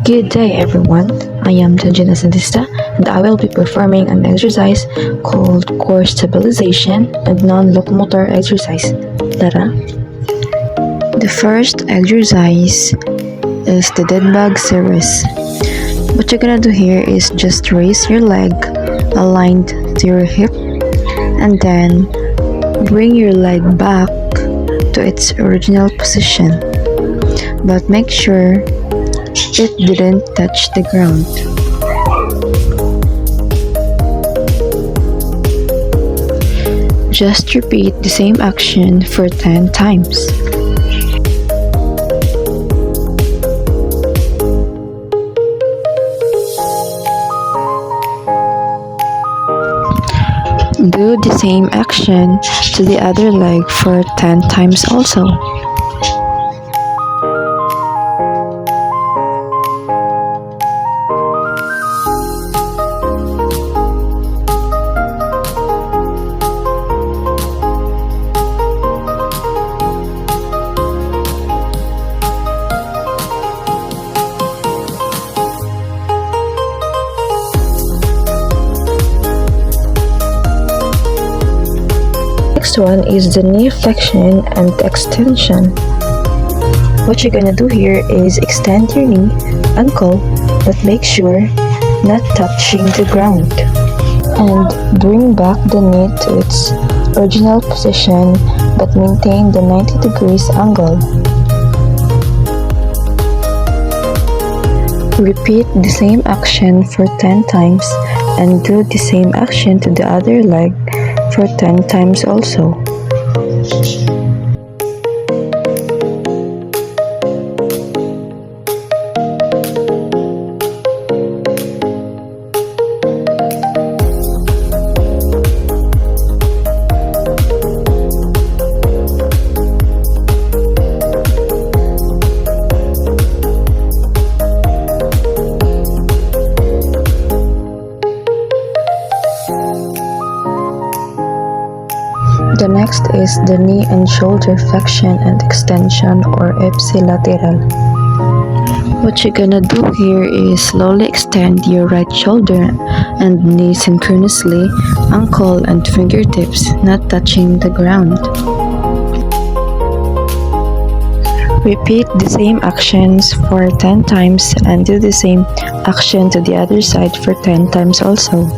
Good day everyone, I am Tanjina Santista and I will be performing an exercise called core stabilization and non-locomotor exercise. Tara! The first exercise is the dead bug series. What you're gonna do here is just raise your leg aligned to your hip and then bring your leg back to its original position. But make sure it didn't touch the ground. Just repeat the same action for 10 times. Do the same action to the other leg for 10 times also. Next one is the knee flexion and extension. What you're gonna do here is extend your knee, ankle, but make sure not touching the ground. And bring back the knee to its original position but maintain the 90 degrees angle. Repeat the same action for 10 times and do the same action to the other leg for 10 times also. The next is the knee and shoulder flexion and extension or ipsilateral. What you're gonna do here is slowly extend your right shoulder and knee synchronously, ankle and fingertips not touching the ground. Repeat the same actions for 10 times and do the same action to the other side for 10 times also.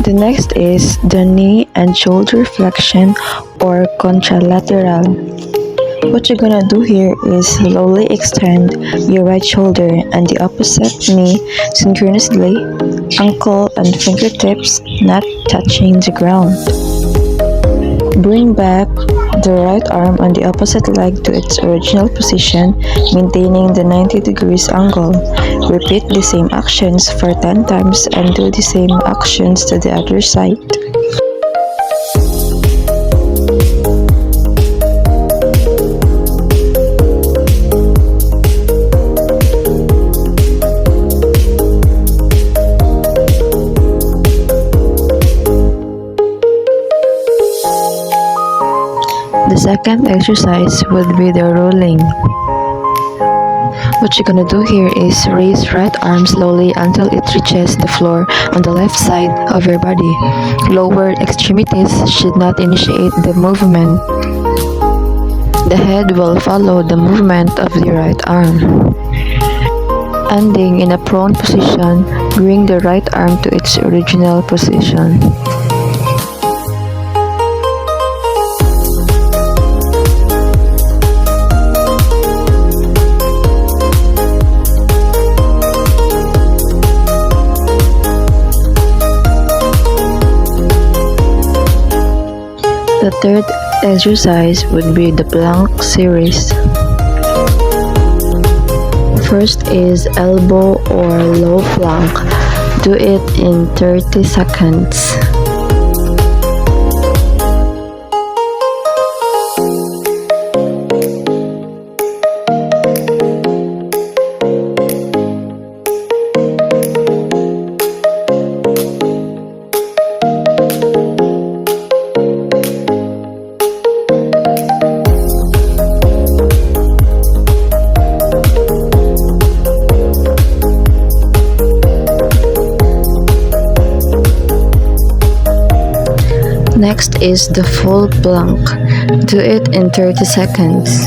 The next is the knee and shoulder flexion or contralateral. What you're gonna do here is slowly extend your right shoulder and the opposite knee synchronously, ankle and fingertips not touching the ground. Bring back the right arm on the opposite leg to its original position, maintaining the 90 degrees angle. Repeat the same actions for 10 times and do the same actions to the other side. The second exercise would be the rolling. What you're gonna do here is raise right arm slowly until it reaches the floor on the left side of your body. Lower extremities should not initiate the movement. The head will follow the movement of the right arm. Ending in a prone position, bring the right arm to its original position. The third exercise would be the plank series. first is elbow or low plank. Do it in 30 seconds. Next is the full plank. Do it in 30 seconds.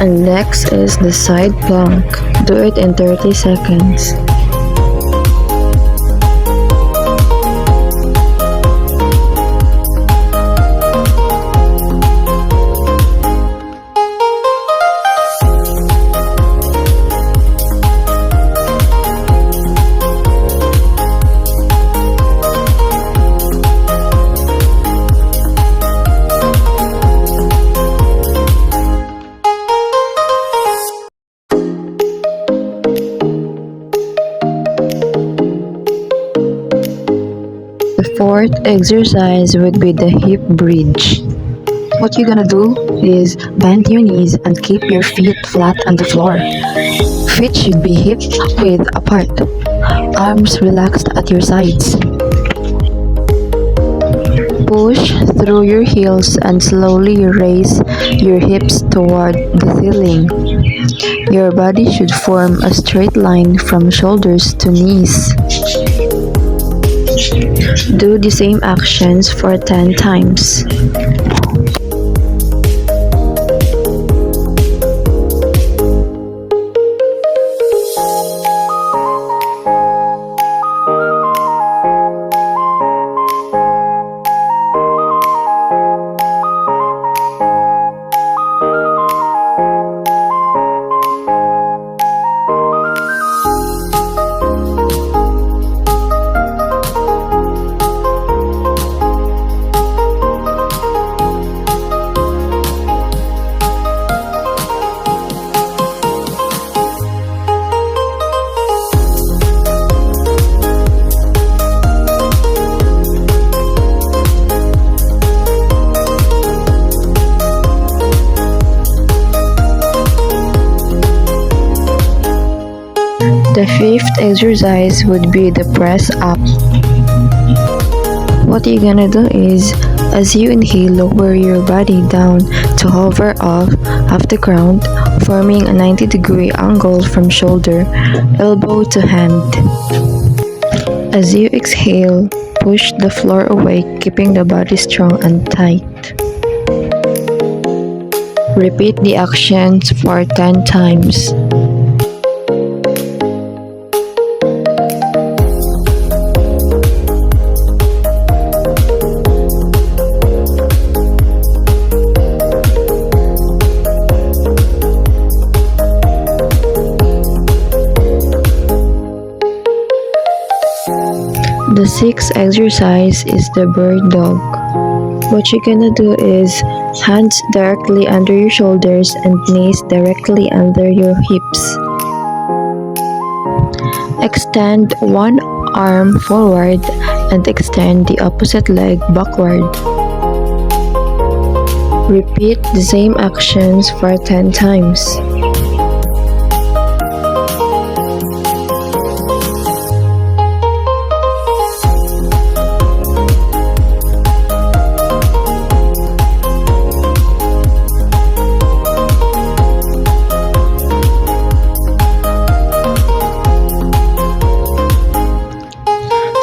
And next is the side plank. Do it in 30 seconds. The fourth exercise would be the hip bridge. What you're gonna do is bend your knees and keep your feet flat on the floor. Feet should be hip width apart. Arms relaxed at your sides. Push through your heels and slowly raise your hips toward the ceiling. Your body should form a straight line from shoulders to knees. Do the same actions for 10 times. The fifth exercise would be the press up. What you're gonna do is, as you inhale, lower your body down to hover off the ground, forming a 90-degree angle from shoulder, elbow to hand. As you exhale, push the floor away, keeping the body strong and tight. Repeat the actions for 10 times. The sixth exercise is the bird dog. What you're gonna do is hands directly under your shoulders and knees directly under your hips. Extend one arm forward and extend the opposite leg backward. Repeat the same actions for 10 times.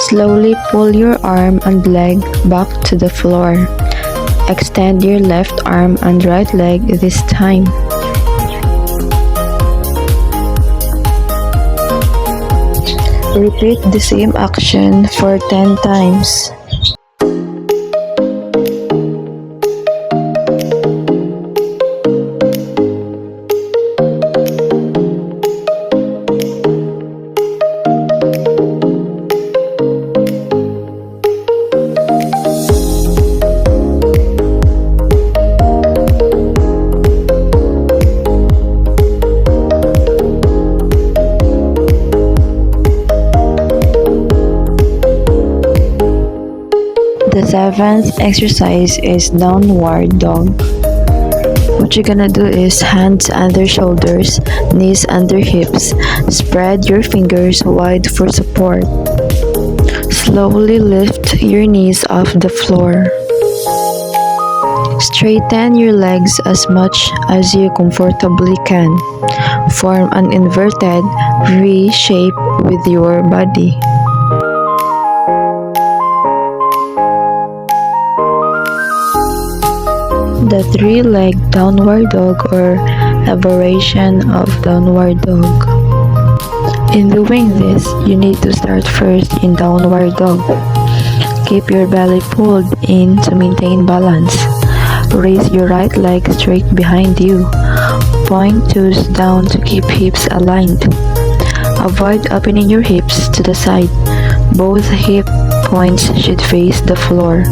Slowly pull your arm and leg back to the floor. Extend your left arm and right leg this time. Repeat the same action for 10 times. The seventh exercise is downward dog. What you're gonna do is hands under shoulders, knees under hips. Spread your fingers wide for support. Slowly lift your knees off the floor. Straighten your legs as much as you comfortably can. Form an inverted V shape with your body. The three-leg downward dog or a variation of downward dog. In doing this, you need to start first in downward dog. Keep your belly pulled in to maintain balance. Raise your right leg straight behind you. Point toes down to keep hips aligned. Avoid opening your hips to the side. Both hip points should face the floor.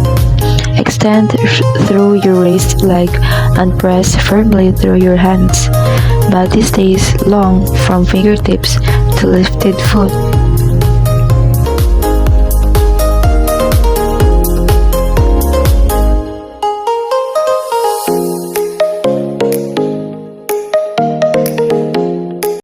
Extend through your raised leg and press firmly through your hands. Body stays long from fingertips to lifted foot.